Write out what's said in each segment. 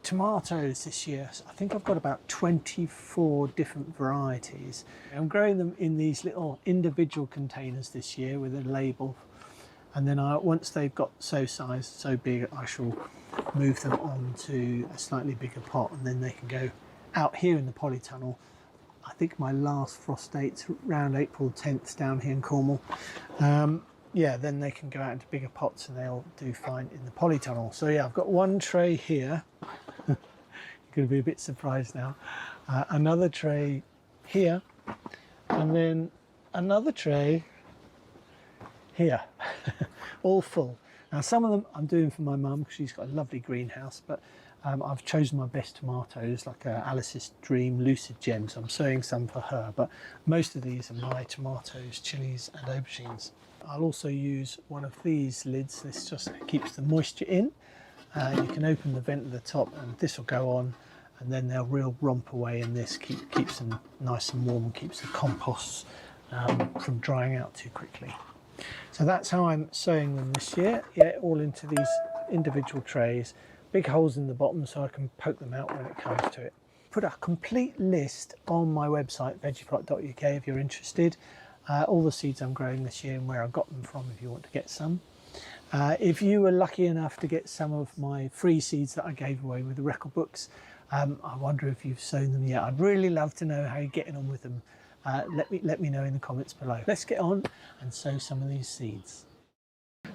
tomatoes this year. I think I've got about 24 different varieties. I'm growing them in these little individual containers this year with a label, and then once they've got so big, I shall move them on to a slightly bigger pot, and then they can go out here in the polytunnel. I think my last frost date's around April 10th down here in Cornwall. Yeah, then they can go out into bigger pots and they'll do fine in the polytunnel. So yeah, I've got one tray here. You're going to be a bit surprised now. Another tray here, and then another tray here, all full. Now some of them I'm doing for my mum because she's got a lovely greenhouse, but I've chosen my best tomatoes, like Alice's Dream Lucid Gems. I'm sowing some for her, but most of these are my tomatoes, chilies and aubergines. I'll also use one of these lids. This just keeps the moisture in. You can open the vent at the top and this will go on, and then they'll real romp away, and this keeps them nice and warm and keeps the composts from drying out too quickly. So that's how I'm sowing them this year. Yeah, all into these individual trays, big holes in the bottom so I can poke them out when it comes to it. Put a complete list on my website, veggieplot.uk, if you're interested. All the seeds I'm growing this year and where I got them from if you want to get some. If you were lucky enough to get some of my free seeds that I gave away with the record books, I wonder if you've sown them yet. I'd really love to know how you're getting on with them. Let me know in the comments below. Let's get on and sow some of these seeds.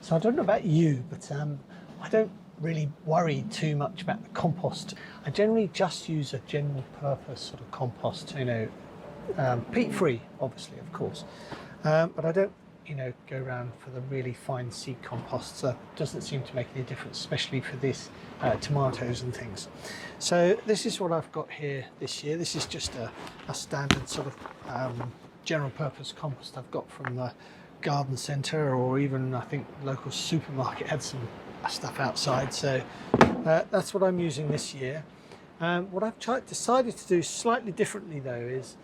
So I don't know about you, but I don't really worry too much about the compost. I generally just use a general purpose sort of compost, you know, peat-free, obviously, of course, but I don't, you know, go around for the really fine seed composts. That doesn't seem to make any difference, especially for this tomatoes and things. So this is what I've got here this year. This is just a standard sort of general purpose compost I've got from the garden centre, or even I think local supermarket had some stuff outside. So that's what I'm using this year. What I've decided to do slightly differently though is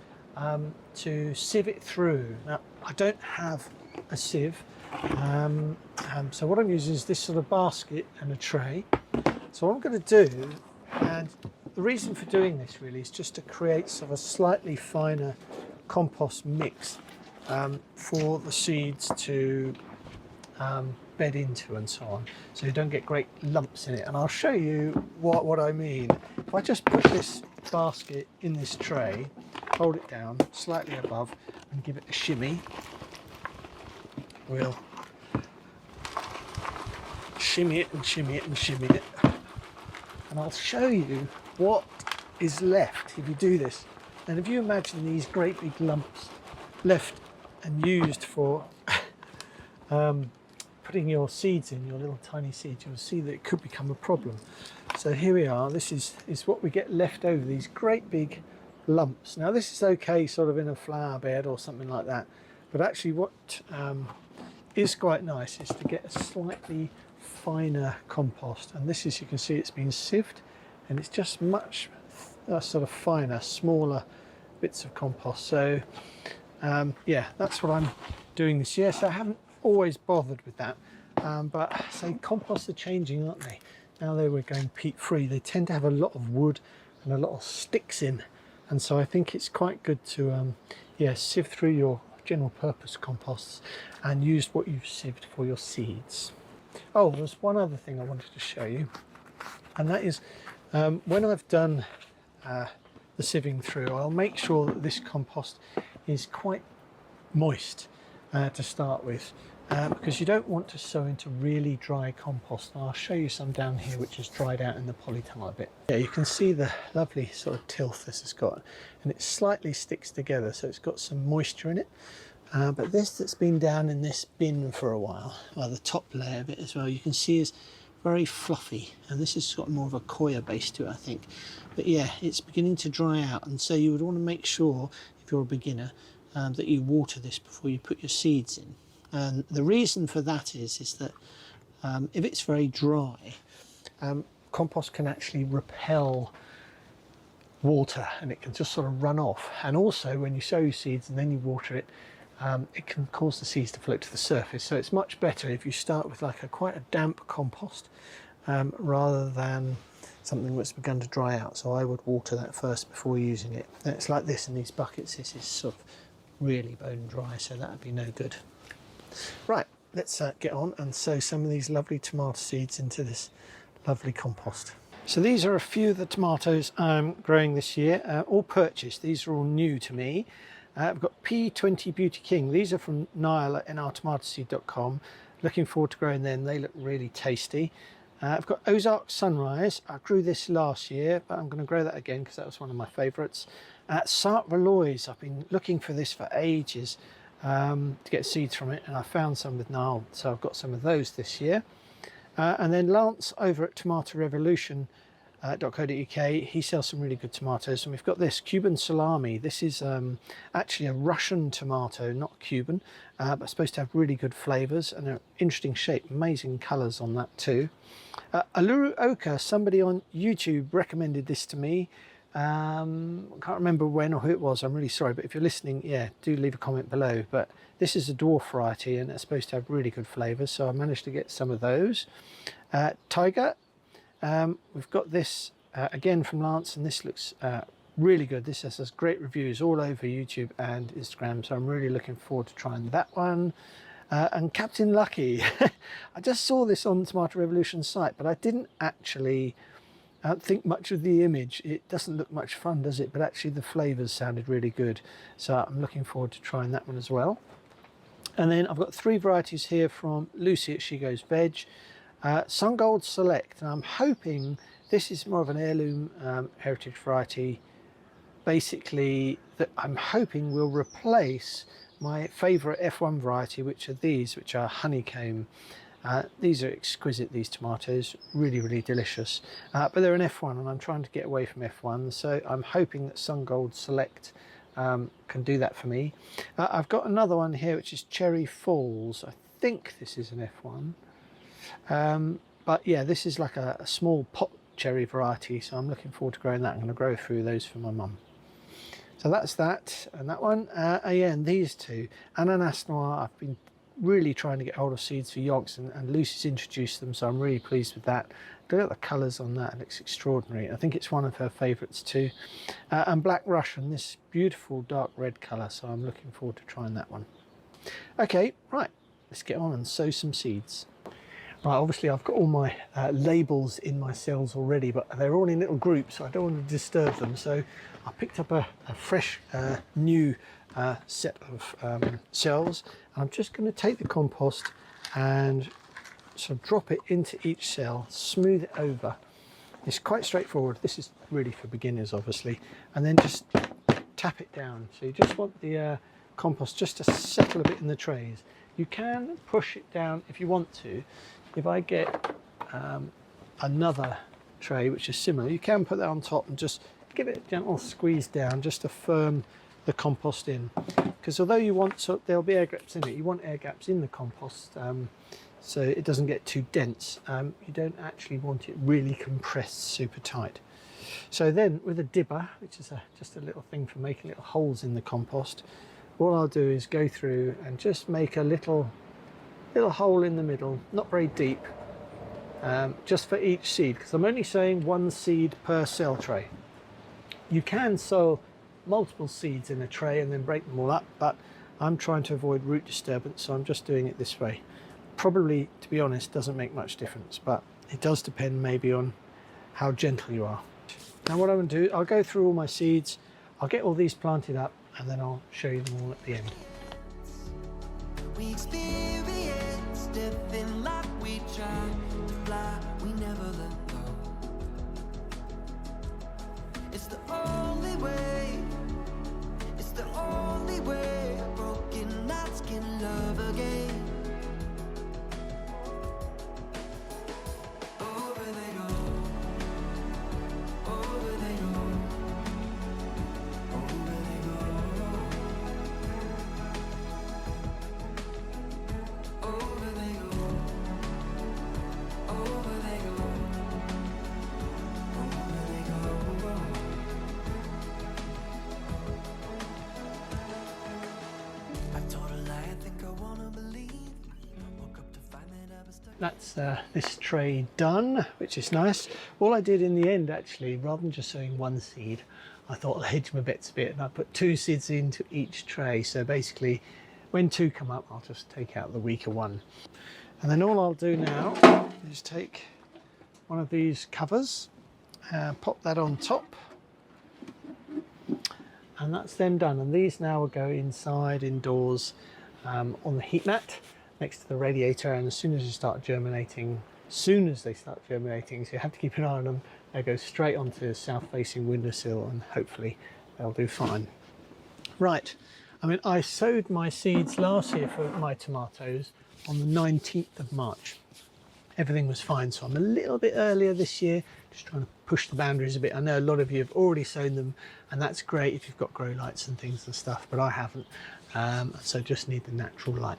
to sieve it through. Now I don't have a sieve, so what I'm using is this sort of basket and a tray. So what I'm going to do, and the reason for doing this really is just to create sort of a slightly finer compost mix for the seeds to bed into and so on, so you don't get great lumps in it. And I'll show you what I mean. If I just put this basket in this tray, hold it down slightly above and give it a shimmy, we'll shimmy it and shimmy it and shimmy it, and I'll show you what is left if you do this. And if you imagine these great big lumps left and used for putting your seeds in, your little tiny seeds, you'll see that it could become a problem. So here we are. This is what we get left over, these great big lumps. Now this is okay sort of in a flower bed or something like that, but actually what is quite nice is to get a slightly finer compost, and this is, you can see it's been sieved and it's just much sort of finer, smaller bits of compost. So yeah, that's what I'm doing this year. So I haven't always bothered with that, but say composts are changing, aren't they? Now that we're going peat free, they tend to have a lot of wood and a lot of sticks in, and so I think it's quite good to yeah, sieve through your general purpose composts and use what you've sieved for your seeds. Oh, there's one other thing I wanted to show you, and that is when I've done the sieving through, I'll make sure that this compost is quite moist to start with, because you don't want to sow into really dry compost. And I'll show you some down here which is dried out in the polytunnel a bit. Yeah, you can see the lovely sort of tilth this has got, and it slightly sticks together, so it's got some moisture in it. But this that's been down in this bin for a while, well, the top layer of it as well, you can see is very fluffy, and this has got more of a coir base to it, I think. But yeah, it's beginning to dry out, and so you would want to make sure, if you're a beginner, that you water this before you put your seeds in. And the reason for that is that if it's very dry, compost can actually repel water and it can just sort of run off. And also when you sow your seeds and then you water it, it can cause the seeds to float to the surface. So it's much better if you start with like quite a damp compost rather than something that's begun to dry out, so I would water that first before using it. And it's like this in these buckets. This is sort of really bone dry, so that would be no good. Right, let's get on and sow some of these lovely tomato seeds into this lovely compost. So these are a few of the tomatoes I'm growing this year, all purchased. These are all new to me. I've got P20 Beauty King. These are from Niall at nrtomatoseed.com. Looking forward to growing them. They look really tasty. I've got Ozark Sunrise. I grew this last year, but I'm going to grow that again because that was one of my favourites. Sark Valois. I've been looking for this for ages to get seeds from it, and I found some with Niall, so I've got some of those this year. And then Lance over at Tomato Revolution .co.uk, he sells some really good tomatoes, and we've got this Cuban salami. This is actually a Russian tomato, not Cuban, but supposed to have really good flavours and an interesting shape, amazing colours on that too. Aluru Oka, somebody on YouTube recommended this to me. I can't remember when or who it was, I'm really sorry, but if you're listening, yeah, do leave a comment below. But this is a dwarf variety and it's supposed to have really good flavours, so I managed to get some of those. Tiger, we've got this again from Lance, and this looks really good. This has great reviews all over YouTube and Instagram, so I'm really looking forward to trying that one. And Captain Lucky, I just saw this on Tomato Revolution's site, but I didn't actually think much of the image. It doesn't look much fun, does it? But actually the flavours sounded really good, so I'm looking forward to trying that one as well. And then I've got 3 varieties here from Lucy at She Goes Veg. Sun Gold Select, and I'm hoping this is more of an heirloom heritage variety, basically, that I'm hoping will replace my favourite F1 variety, which are these, which are honeycomb. These are exquisite, these tomatoes, really, really delicious. But they're an F1 and I'm trying to get away from F1, so I'm hoping that Sun Gold Select can do that for me. I've got another one here which is Cherry Falls. I think this is an F1. But yeah, this is like a small pot cherry variety, so I'm looking forward to growing that. I'm going to grow through those for my mum. So that's that and that one. Yeah, and these two, Ananas Noir, I've been really trying to get hold of seeds for yogs, and Lucy's introduced them, so I'm really pleased with that. Look at the colours on that, it looks extraordinary. I think it's one of her favourites too. And Black Russian, this beautiful dark red colour, so I'm looking forward to trying that one. Okay, right, let's get on and sow some seeds. Right, obviously I've got all my labels in my cells already, but they're all in little groups, so I don't want to disturb them. So I picked up a fresh new set of cells, and I'm just going to take the compost and sort of drop it into each cell, smooth it over. It's quite straightforward. This is really for beginners, obviously, and then just tap it down. So you just want the compost just to settle a bit in the trays. You can push it down if you want to. If I get another tray which is similar, you can put that on top and just give it a gentle squeeze down just to firm the compost in. Because although you want, so there'll be air gaps in it, you want air gaps in the compost so it doesn't get too dense. You don't actually want it really compressed super tight. So then with a dibber, which is just a little thing for making little holes in the compost, all I'll do is go through and just make a little hole in the middle, not very deep, just for each seed, because I'm only sowing 1 seed per cell tray. You can sow multiple seeds in a tray and then break them all up, but I'm trying to avoid root disturbance, so I'm just doing it this way. Probably, to be honest, doesn't make much difference, but it does depend maybe on how gentle you are. Now what I'm going to do, I'll go through all my seeds, I'll get all these planted up, and then I'll show you them all at the end. We experience living like we try to fly, we never let go. It's the only way, it's the only way. Broken hearts can love again. Over they go, over they go, over they go. Over they go. that's this tray done, which is nice. All I did in the end, actually, rather than just sowing one seed, I thought I'll hedge my bets a bit, and I put 2 seeds into each tray. So basically, when 2 come up, I'll just take out the weaker one. And then all I'll do now is take one of these covers, pop that on top, and that's then done. And these now will go inside, indoors, on the heat mat next to the radiator, and as soon as they start germinating, so you have to keep an eye on them, they go straight onto the south-facing windowsill, and hopefully they'll do fine. Right, I mean, I sowed my seeds last year for my tomatoes on the 19th of March. Everything was fine, so I'm a little bit earlier this year, just trying to push the boundaries a bit. I know a lot of you have already sown them, and that's great if you've got grow lights and things and stuff, but I haven't, so just need the natural light.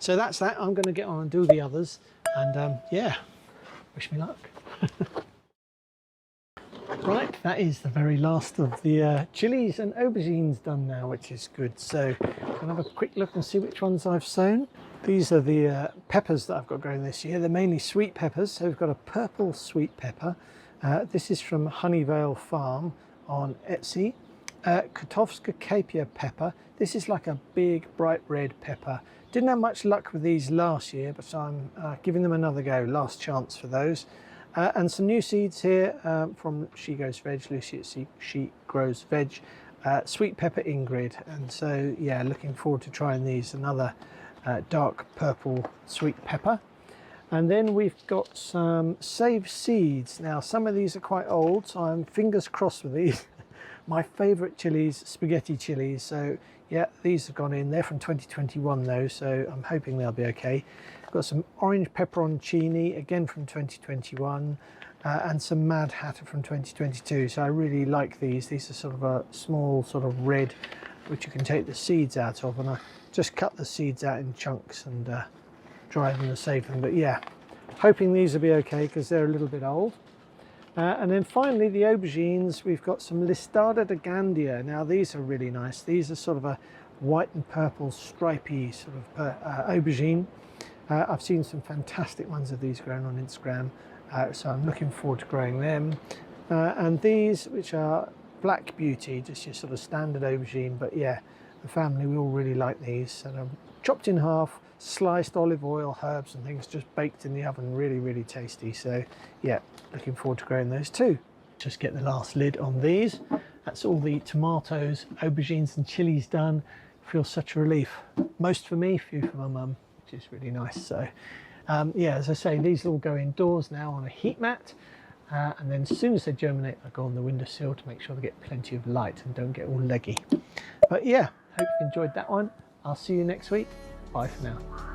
So that's that. I'm going to get on and do the others, and yeah, wish me luck. Right, that is the very last of the chilies and aubergines done now, which is good. So I'm going to have a quick look and see which ones I've sown. These are the peppers that I've got growing this year. They're mainly sweet peppers. So we've got a purple sweet pepper. This is from Honeyvale Farm on Etsy. Kotowska Capia pepper. This is like a big bright red pepper. Didn't have much luck with these last year, but I'm giving them another go. Last chance for those. And some new seeds here from She Grows Veg, Lucy at She Grows Veg. Sweet pepper Ingrid. And so, yeah, looking forward to trying these. Another dark purple sweet pepper. And then we've got some saved seeds. Now, some of these are quite old, so I'm fingers crossed with these. My favourite chilies, spaghetti chilies. So, yeah, these have gone in. They're from 2021 though, so I'm hoping they'll be okay. Got some orange pepperoncini, again from 2021, and some Mad Hatter from 2022. So I really like these. These are sort of a small sort of red, which you can take the seeds out of, and I just cut the seeds out in chunks and dry them to save them. But yeah, hoping these will be okay because they're a little bit old. And then finally the aubergines, we've got some Listada de Gandia. Now these are really nice. These are sort of a white and purple stripy sort of aubergine. I've seen some fantastic ones of these grown on Instagram, so I'm looking forward to growing them. And these, which are Black Beauty, just your sort of standard aubergine, but yeah, the family, we all really like these. And I'm chopped in half, sliced olive oil, herbs and things, just baked in the oven, really, really tasty. So yeah, looking forward to growing those too. Just get the last lid on these. That's all the tomatoes, aubergines and chilies done. Feels such a relief. Most for me, few for my mum, which is really nice. So yeah, as I say, these all go indoors now on a heat mat. And then as soon as they germinate, I go on the windowsill to make sure they get plenty of light and don't get all leggy. But yeah, hope you enjoyed that one. I'll see you next week. Bye for now.